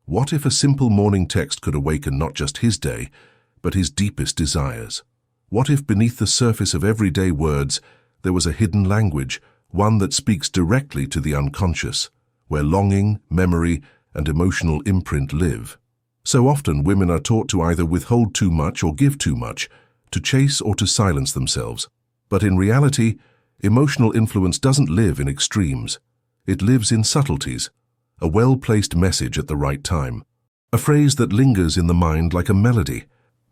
What if a simple morning text could awaken not just his day, but his deepest desires? What if beneath the surface of everyday words there was a hidden language, one that speaks directly to the unconscious, where longing, memory, and emotional imprint live? So often women are taught to either withhold too much or give too much, to chase or to silence themselves. But in reality, emotional influence doesn't live in extremes. It lives in subtleties, a well-placed message at the right time, a phrase that lingers in the mind like a melody.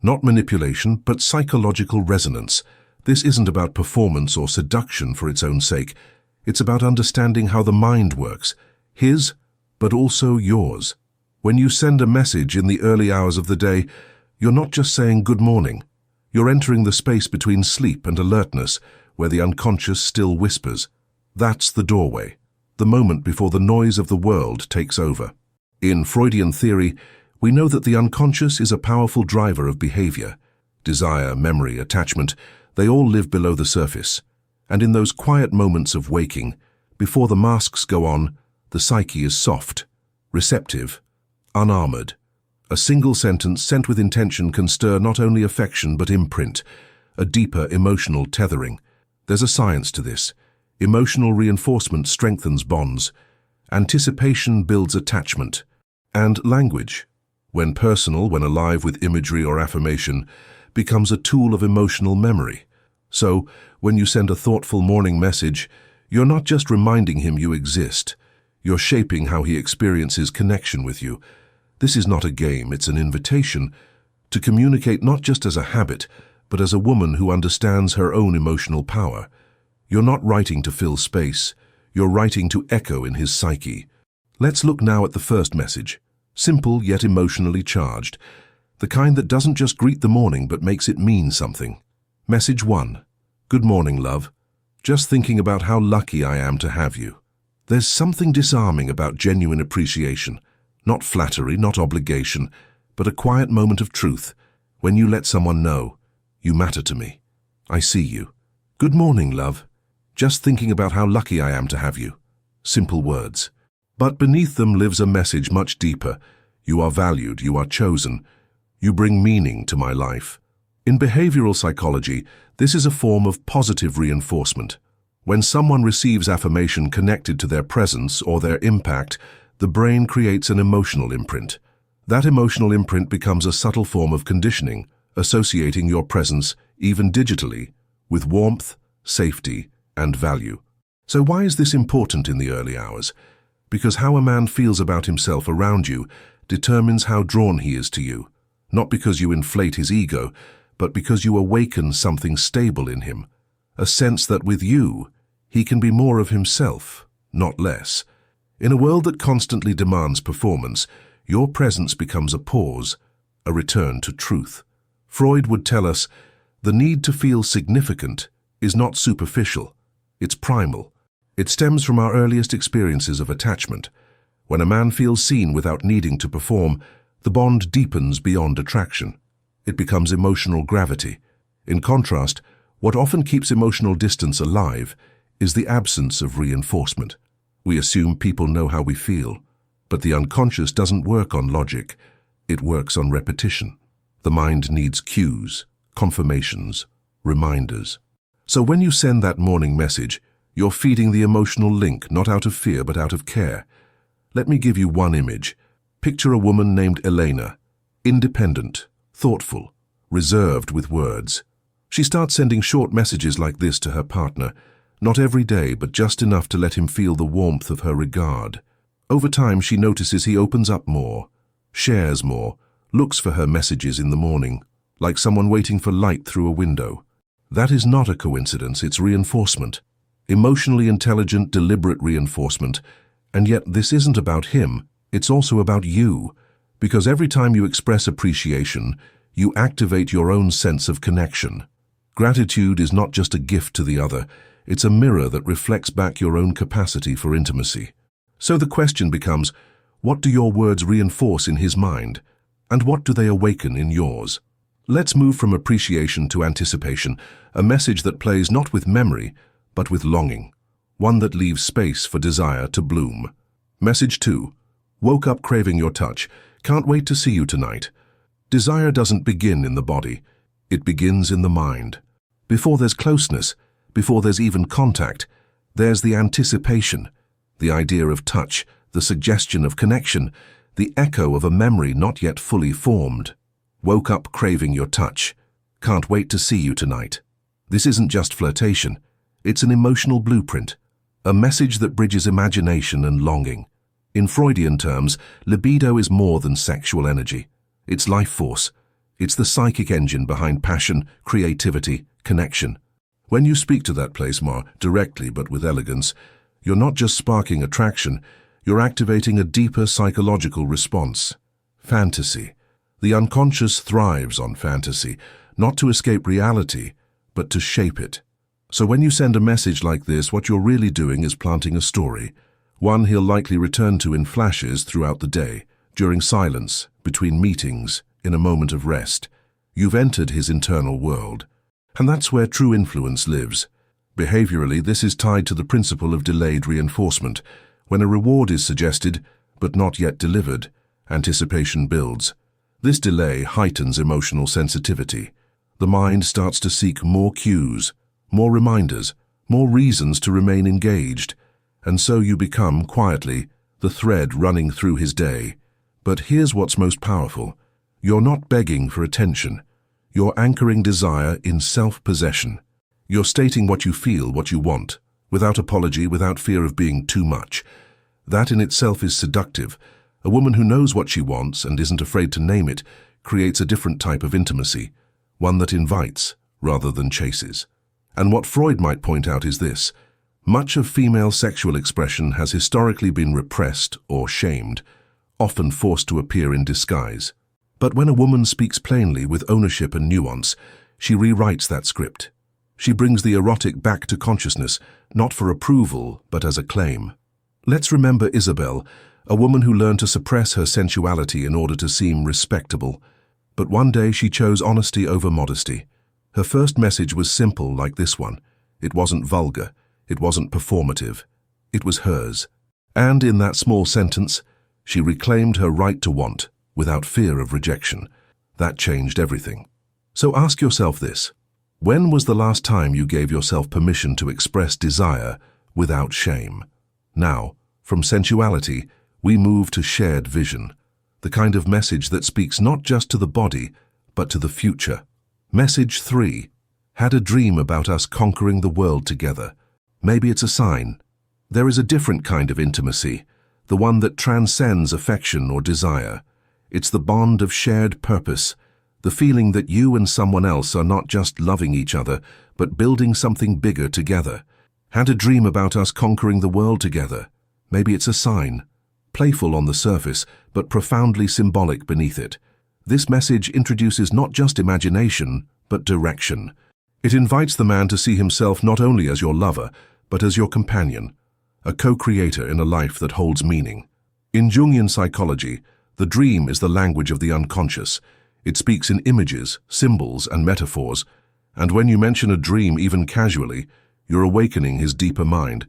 Not manipulation, but psychological resonance. This isn't about performance or seduction for its own sake. It's about understanding how the mind works, his, but also yours. When you send a message in the early hours of the day, you're not just saying good morning. You're entering the space between sleep and alertness, where the unconscious still whispers. That's the doorway, the moment before the noise of the world takes over. In Freudian theory, we know that the unconscious is a powerful driver of behavior. Desire, memory, attachment, they all live below the surface. And in those quiet moments of waking, before the masks go on, the psyche is soft, receptive, unarmored. A single sentence sent with intention can stir not only affection but imprint, a deeper emotional tethering. There's a science to this. Emotional reinforcement strengthens bonds. Anticipation builds attachment. And language, when personal, when alive with imagery or affirmation, becomes a tool of emotional memory. So, when you send a thoughtful morning message, you're not just reminding him you exist. You're shaping how he experiences connection with you. This is not a game, it's an invitation to communicate not just as a habit, but as a woman who understands her own emotional power. You're not writing to fill space, you're writing to echo in his psyche. Let's look now at the first message. Simple yet emotionally charged. The kind that doesn't just greet the morning but makes it mean something. Message 1. Good morning, love. Just thinking about how lucky I am to have you. There's something disarming about genuine appreciation. Not flattery, not obligation, but a quiet moment of truth. When you let someone know, you matter to me. I see you. Good morning, love. Just thinking about how lucky I am to have you. Simple words. But beneath them lives a message much deeper. You are valued, you are chosen. You bring meaning to my life. In behavioral psychology, this is a form of positive reinforcement. When someone receives affirmation connected to their presence or their impact, the brain creates an emotional imprint. That emotional imprint becomes a subtle form of conditioning, associating your presence, even digitally, with warmth, safety, and value. So why is this important in the early hours? Because how a man feels about himself around you determines how drawn he is to you. Not because you inflate his ego, but because you awaken something stable in him. A sense that with you, he can be more of himself, not less. In a world that constantly demands performance, your presence becomes a pause, a return to truth. Freud would tell us, the need to feel significant is not superficial, it's primal. It stems from our earliest experiences of attachment. When a man feels seen without needing to perform, the bond deepens beyond attraction. It becomes emotional gravity. In contrast, what often keeps emotional distance alive is the absence of reinforcement. We assume people know how we feel, but the unconscious doesn't work on logic. It works on repetition. The mind needs cues, confirmations, reminders. So when you send that morning message, you're feeding the emotional link, not out of fear, but out of care. Let me give you one image. Picture a woman named Elena, independent, thoughtful, reserved with words. She starts sending short messages like this to her partner, not every day, but just enough to let him feel the warmth of her regard. Over time, she notices he opens up more, shares more, looks for her messages in the morning, like someone waiting for light through a window. That is not a coincidence, it's reinforcement. Emotionally intelligent, deliberate reinforcement. And yet this isn't about him, it's also about you. Because every time you express appreciation, you activate your own sense of connection. Gratitude is not just a gift to the other, it's a mirror that reflects back your own capacity for intimacy. So the question becomes, what do your words reinforce in his mind? And what do they awaken in yours? Let's move from appreciation to anticipation, a message that plays not with memory, but with longing, one that leaves space for desire to bloom. Message 2. Woke up craving your touch. Can't wait to see you tonight. Desire doesn't begin in the body. It begins in the mind. Before there's closeness, before there's even contact, there's the anticipation, the idea of touch, the suggestion of connection, the echo of a memory not yet fully formed. Woke up craving your touch. Can't wait to see you tonight. This isn't just flirtation. It's an emotional blueprint, a message that bridges imagination and longing. In Freudian terms, libido is more than sexual energy. It's life force. It's the psychic engine behind passion, creativity, connection. When you speak to that place more directly but with elegance, you're not just sparking attraction, you're activating a deeper psychological response. Fantasy. The unconscious thrives on fantasy, not to escape reality, but to shape it. So when you send a message like this, what you're really doing is planting a story, one he'll likely return to in flashes throughout the day, during silence, between meetings, in a moment of rest. You've entered his internal world. And that's where true influence lives. Behaviorally, this is tied to the principle of delayed reinforcement. When a reward is suggested, but not yet delivered, anticipation builds. This delay heightens emotional sensitivity. The mind starts to seek more cues, more reminders, more reasons to remain engaged. And so you become, quietly, the thread running through his day. But here's what's most powerful. You're not begging for attention. You're anchoring desire in self-possession. You're stating what you feel, what you want, without apology, without fear of being too much. That in itself is seductive. A woman who knows what she wants and isn't afraid to name it creates a different type of intimacy, one that invites rather than chases. And what Freud might point out is this. Much of female sexual expression has historically been repressed or shamed, often forced to appear in disguise. But when a woman speaks plainly with ownership and nuance, she rewrites that script. She brings the erotic back to consciousness, not for approval, but as a claim. Let's remember Isabel, a woman who learned to suppress her sensuality in order to seem respectable. But one day she chose honesty over modesty. Her first message was simple like this one. It wasn't vulgar. It wasn't performative. It was hers. And in that small sentence, she reclaimed her right to want, without fear of rejection. That changed everything. So ask yourself this. When was the last time you gave yourself permission to express desire without shame? Now, from sensuality, we move to shared vision, the kind of message that speaks not just to the body, but to the future. Message 3. Had a dream about us conquering the world together. Maybe it's a sign. There is a different kind of intimacy, the one that transcends affection or desire. It's the bond of shared purpose, the feeling that you and someone else are not just loving each other, but building something bigger together. Had a dream about us conquering the world together. Maybe it's a sign, playful on the surface, but profoundly symbolic beneath it. This message introduces not just imagination, but direction. It invites the man to see himself not only as your lover, but as your companion, a co-creator in a life that holds meaning. In Jungian psychology, the dream is the language of the unconscious. It speaks in images, symbols, and metaphors, and when you mention a dream even casually, you're awakening his deeper mind.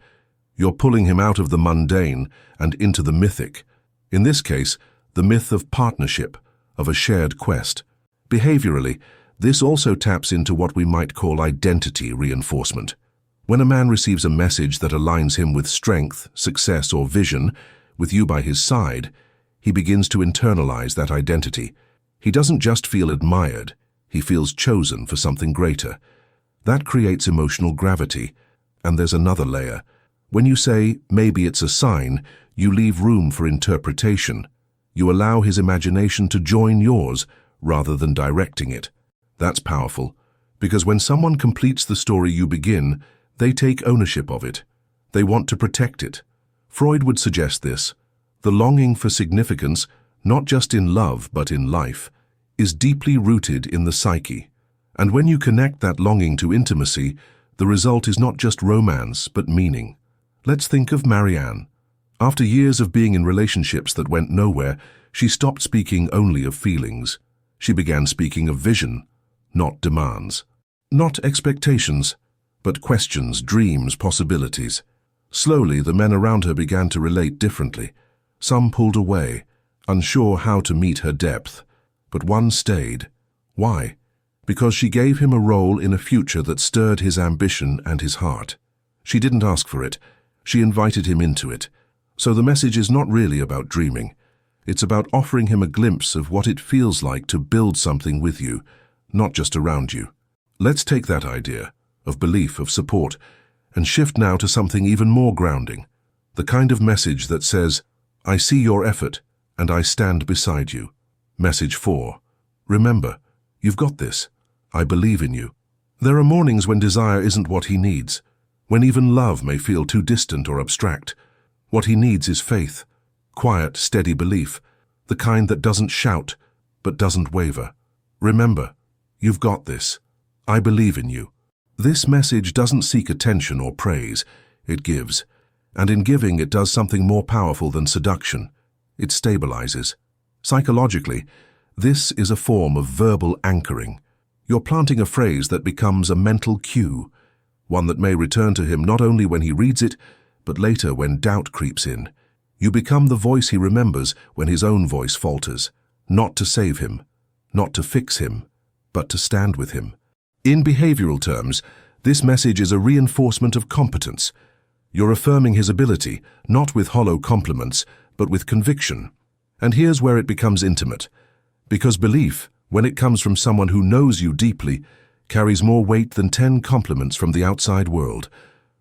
You're pulling him out of the mundane and into the mythic. In this case, the myth of partnership, of a shared quest. Behaviorally, this also taps into what we might call identity reinforcement. When a man receives a message that aligns him with strength, success, or vision, with you by his side, he begins to internalize that identity. He doesn't just feel admired, he feels chosen for something greater. That creates emotional gravity. And there's another layer. When you say, maybe it's a sign, you leave room for interpretation. You allow his imagination to join yours rather than directing it. That's powerful, because when someone completes the story you begin, they take ownership of it. They want to protect it. Freud would suggest this. The longing for significance, not just in love but in life, is deeply rooted in the psyche. And when you connect that longing to intimacy, the result is not just romance but meaning. Let's think of Marianne. After years of being in relationships that went nowhere, she stopped speaking only of feelings. She began speaking of vision, not demands. Not expectations, but questions, dreams, possibilities. Slowly, the men around her began to relate differently. Some pulled away, unsure how to meet her depth, but one stayed. Why? Because she gave him a role in a future that stirred his ambition and his heart. She didn't ask for it, she invited him into it. So the message is not really about dreaming. It's about offering him a glimpse of what it feels like to build something with you, not just around you. Let's take that idea, of belief, of support, and shift now to something even more grounding. The kind of message that says, I see your effort, and I stand beside you. Message 4. Remember, you've got this. I believe in you. There are mornings when desire isn't what he needs, when even love may feel too distant or abstract. What he needs is faith, quiet, steady belief, the kind that doesn't shout, but doesn't waver. Remember, you've got this. I believe in you. This message doesn't seek attention or praise, it gives. And in giving, it does something more powerful than seduction. It stabilizes. Psychologically, this is a form of verbal anchoring. You're planting a phrase that becomes a mental cue, one that may return to him not only when he reads it, but later when doubt creeps in. You become the voice he remembers when his own voice falters, not to save him, not to fix him, but to stand with him. In behavioral terms, this message is a reinforcement of competence. You're affirming his ability, not with hollow compliments, but with conviction. And here's where it becomes intimate. Because belief, when it comes from someone who knows you deeply, carries more weight than 10 compliments from the outside world.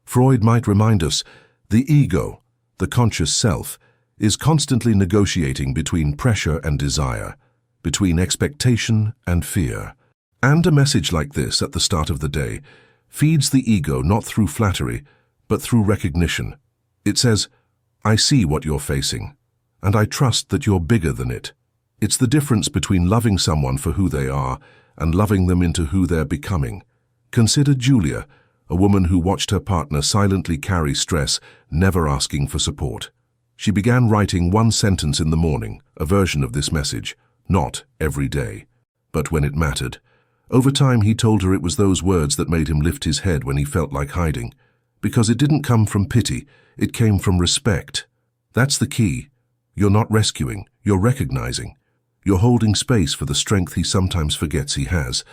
Freud might remind us, the ego, the conscious self, is constantly negotiating between pressure and desire, between expectation and fear. And a message like this at the start of the day feeds the ego not through flattery, but through recognition. It says, I see what you're facing, and I trust that you're bigger than it. It's the difference between loving someone for who they are and loving them into who they're becoming. Consider Julia, a woman who watched her partner silently carry stress, never asking for support. She began writing one sentence in the morning, a version of this message, not every day, but when it mattered. Over time, he told her it was those words that made him lift his head when he felt like hiding. Because it didn't come from pity, it came from respect. That's the key. You're not rescuing, you're recognizing. You're holding space for the strength he sometimes forgets he has.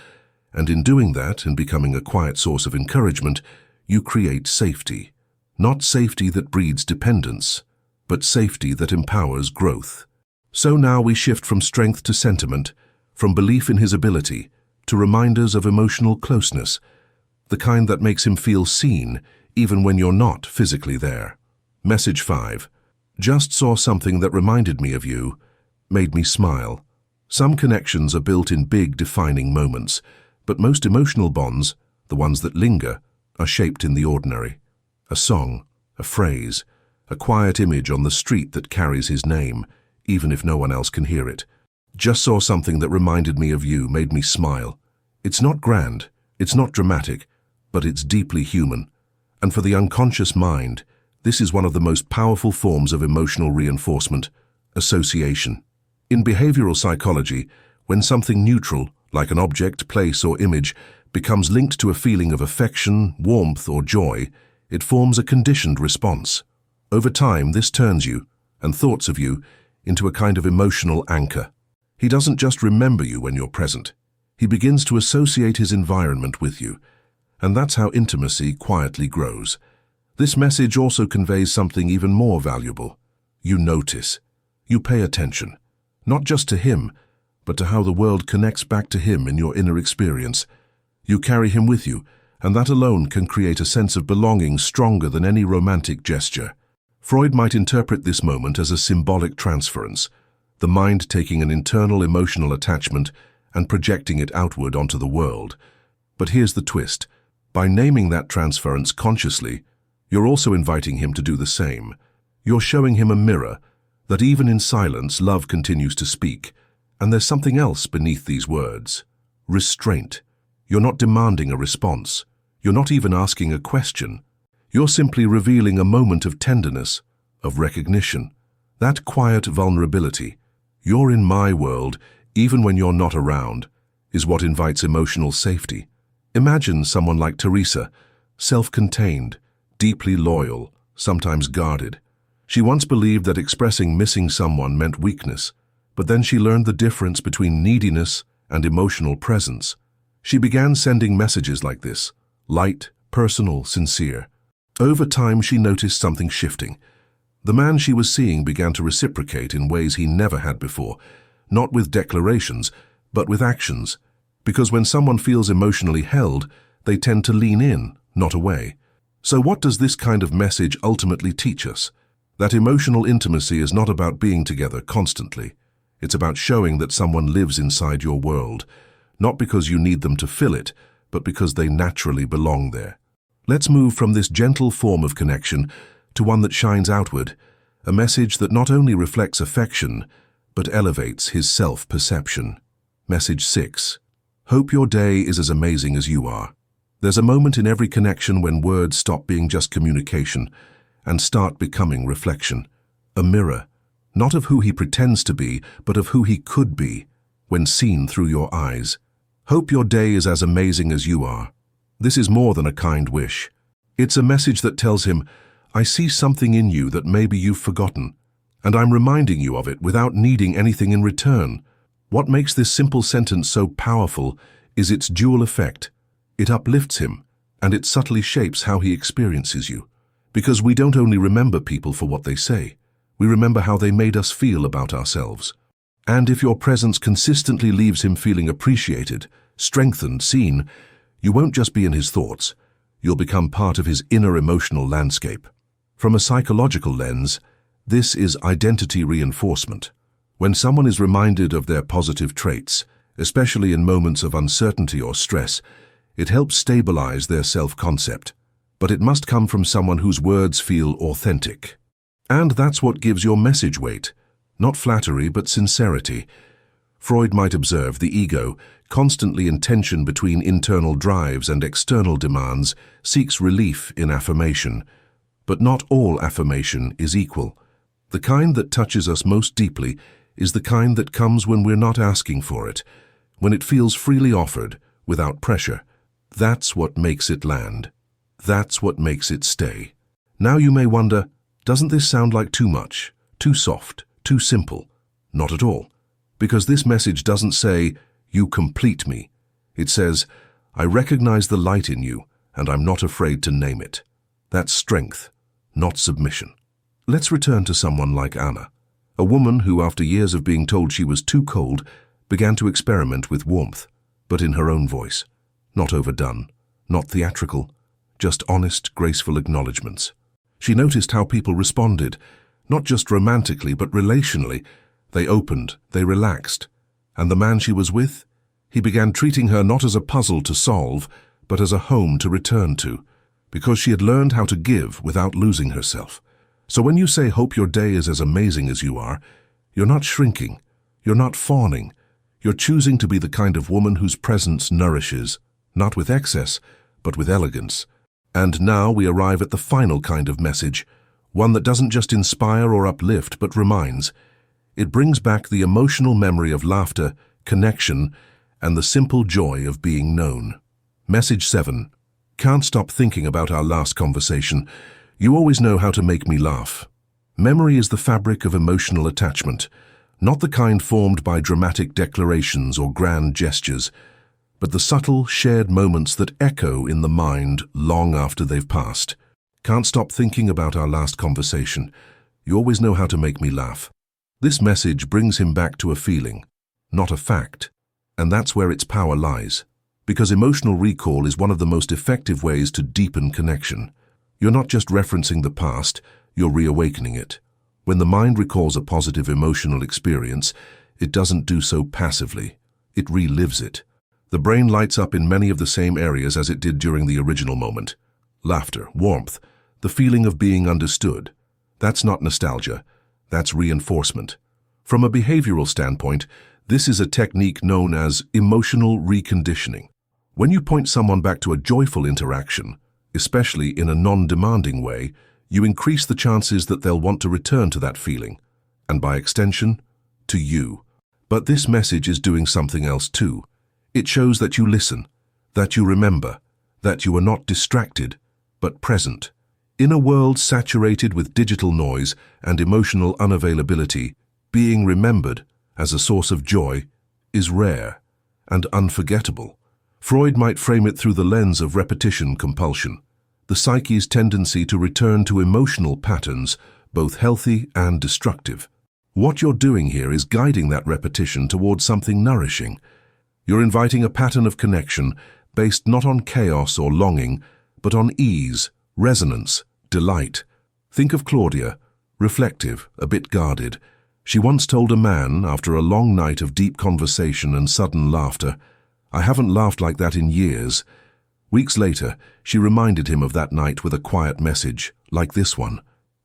And in doing that and becoming a quiet source of encouragement, you create safety. Not safety that breeds dependence, but safety that empowers growth. So now we shift from strength to sentiment, from belief in his ability to reminders of emotional closeness, the kind that makes him feel seen even when you're not physically there. Message 5. Just saw something that reminded me of you, made me smile. Some connections are built in big, defining moments, but most emotional bonds, the ones that linger, are shaped in the ordinary. A song, a phrase, a quiet image on the street that carries his name, even if no one else can hear it. Just saw something that reminded me of you, made me smile. It's not grand, it's not dramatic, but it's deeply human. And for the unconscious mind, this is one of the most powerful forms of emotional reinforcement, association. In behavioral psychology, when something neutral, like an object, place, or image, becomes linked to a feeling of affection, warmth, or joy, it forms a conditioned response. Over time, this turns you, and thoughts of you, into a kind of emotional anchor. He doesn't just remember you when you're present. He begins to associate his environment with you, and that's how intimacy quietly grows. This message also conveys something even more valuable. You notice. You pay attention, not just to him, but to how the world connects back to him in your inner experience. You carry him with you, and that alone can create a sense of belonging stronger than any romantic gesture. Freud might interpret this moment as a symbolic transference, the mind taking an internal emotional attachment and projecting it outward onto the world. But here's the twist. By naming that transference consciously, you're also inviting him to do the same. You're showing him a mirror, that even in silence, love continues to speak. And there's something else beneath these words. Restraint. You're not demanding a response. You're not even asking a question. You're simply revealing a moment of tenderness, of recognition. That quiet vulnerability, you're in my world, even when you're not around, is what invites emotional safety. Imagine someone like Teresa, self-contained, deeply loyal, sometimes guarded. She once believed that expressing missing someone meant weakness, but then she learned the difference between neediness and emotional presence. She began sending messages like this, light, personal, sincere. Over time, she noticed something shifting. The man she was seeing began to reciprocate in ways he never had before, not with declarations, but with actions. Because when someone feels emotionally held, they tend to lean in, not away. So what does this kind of message ultimately teach us? That emotional intimacy is not about being together constantly. It's about showing that someone lives inside your world, not because you need them to fill it, but because they naturally belong there. Let's move from this gentle form of connection to one that shines outward, a message that not only reflects affection, but elevates his self-perception. Message 6. Hope your day is as amazing as you are. There's a moment in every connection when words stop being just communication and start becoming reflection. A mirror, not of who he pretends to be, but of who he could be, when seen through your eyes. Hope your day is as amazing as you are. This is more than a kind wish. It's a message that tells him, I see something in you that maybe you've forgotten, and I'm reminding you of it without needing anything in return. What makes this simple sentence so powerful is its dual effect. It uplifts him, and it subtly shapes how he experiences you. Because we don't only remember people for what they say, we remember how they made us feel about ourselves. And if your presence consistently leaves him feeling appreciated, strengthened, seen, you won't just be in his thoughts, you'll become part of his inner emotional landscape. From a psychological lens, this is identity reinforcement. When someone is reminded of their positive traits, especially in moments of uncertainty or stress, it helps stabilize their self-concept. But it must come from someone whose words feel authentic. And that's what gives your message weight. Not flattery, but sincerity. Freud might observe the ego, constantly in tension between internal drives and external demands, seeks relief in affirmation. But not all affirmation is equal. The kind that touches us most deeply is the kind that comes when we're not asking for it, when it feels freely offered, without pressure. That's what makes it land. That's what makes it stay. Now you may wonder, doesn't this sound like too much, too soft, too simple? Not at all. Because this message doesn't say, you complete me. It says, I recognize the light in you, and I'm not afraid to name it. That's strength, not submission. Let's return to someone like Anna, a woman who, after years of being told she was too cold, began to experiment with warmth, but in her own voice. Not overdone, not theatrical, just honest, graceful acknowledgements. She noticed how people responded, not just romantically, but relationally. They opened, they relaxed. And the man she was with? He began treating her not as a puzzle to solve, but as a home to return to, because she had learned how to give without losing herself. So when you say, hope your day is as amazing as you are, you're not shrinking, you're not fawning, you're choosing to be the kind of woman whose presence nourishes, not with excess, but with elegance. And now we arrive at the final kind of message, one that doesn't just inspire or uplift, but reminds. It brings back the emotional memory of laughter, connection, and the simple joy of being known. Message 7. Can't stop thinking about our last conversation. You always know how to make me laugh. Memory is the fabric of emotional attachment, not the kind formed by dramatic declarations or grand gestures, but the subtle, shared moments that echo in the mind long after they've passed. Can't stop thinking about our last conversation. You always know how to make me laugh. This message brings him back to a feeling, not a fact. And that's where its power lies. Because emotional recall is one of the most effective ways to deepen connection. You're not just referencing the past, you're reawakening it. When the mind recalls a positive emotional experience, it doesn't do so passively. It relives it. The brain lights up in many of the same areas as it did during the original moment. Laughter, warmth, the feeling of being understood. That's not nostalgia, that's reinforcement. From a behavioral standpoint, this is a technique known as emotional reconditioning. When you point someone back to a joyful interaction, especially in a non-demanding way, you increase the chances that they'll want to return to that feeling, and by extension, to you. But this message is doing something else too. It shows that you listen, that you remember, that you are not distracted, but present. In a world saturated with digital noise and emotional unavailability, being remembered as a source of joy is rare and unforgettable. Freud might frame it through the lens of repetition compulsion, the psyche's tendency to return to emotional patterns, both healthy and destructive. What you're doing here is guiding that repetition towards something nourishing. You're inviting a pattern of connection based not on chaos or longing, but on ease, resonance, delight. Think of Claudia, reflective, a bit guarded. She once told a man, after a long night of deep conversation and sudden laughter, "I haven't laughed like that in years." Weeks later, she reminded him of that night with a quiet message, like this one.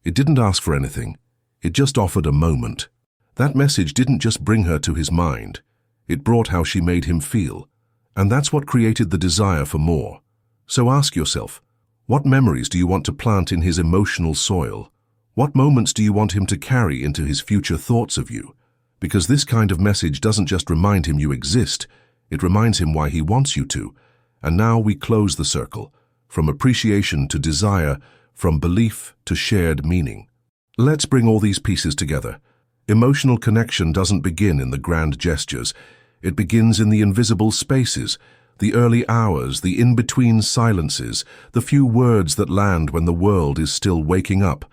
It didn't ask for anything. It just offered a moment. That message didn't just bring her to his mind. It brought how she made him feel. And that's what created the desire for more. So ask yourself, what memories do you want to plant in his emotional soil? What moments do you want him to carry into his future thoughts of you? Because this kind of message doesn't just remind him you exist, it reminds him why he wants you to. And now we close the circle, from appreciation to desire, from belief to shared meaning. Let's bring all these pieces together. Emotional connection doesn't begin in the grand gestures. It begins in the invisible spaces, the early hours, the in-between silences, the few words that land when the world is still waking up.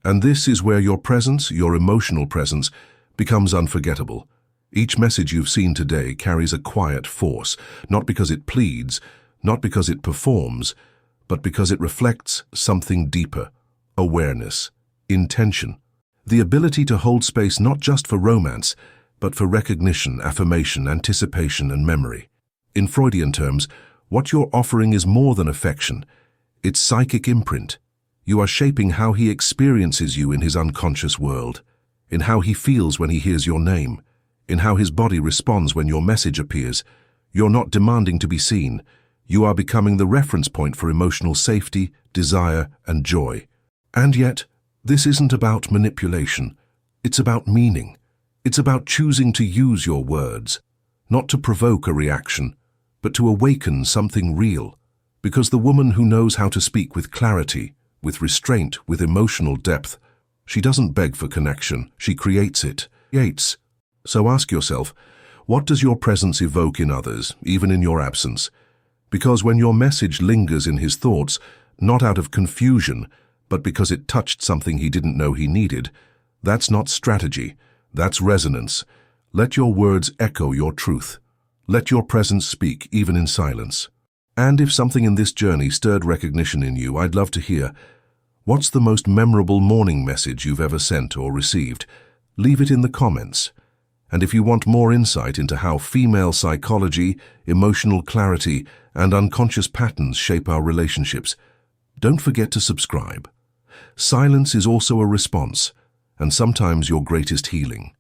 And this is where your presence, your emotional presence, becomes unforgettable. Each message you've seen today carries a quiet force, not because it pleads, not because it performs, but because it reflects something deeper: awareness, intention, the ability to hold space not just for romance, but for recognition, affirmation, anticipation, and memory. In Freudian terms, what you're offering is more than affection. It's psychic imprint. You are shaping how he experiences you in his unconscious world, in how he feels when he hears your name, in how his body responds when your message appears. You're not demanding to be seen. You are becoming the reference point for emotional safety, desire, and joy. And yet, this isn't about manipulation. It's about meaning. It's about choosing to use your words, not to provoke a reaction, but to awaken something real. Because the woman who knows how to speak with clarity, with restraint, with emotional depth, she doesn't beg for connection, she creates it. So ask yourself, what does your presence evoke in others, even in your absence? Because when your message lingers in his thoughts, not out of confusion, but because it touched something he didn't know he needed, that's not strategy, that's resonance. Let your words echo your truth. Let your presence speak, even in silence. And if something in this journey stirred recognition in you, I'd love to hear. What's the most memorable morning message you've ever sent or received? Leave it in the comments. And if you want more insight into how female psychology, emotional clarity, and unconscious patterns shape our relationships, don't forget to subscribe. Silence is also a response, and sometimes your greatest healing.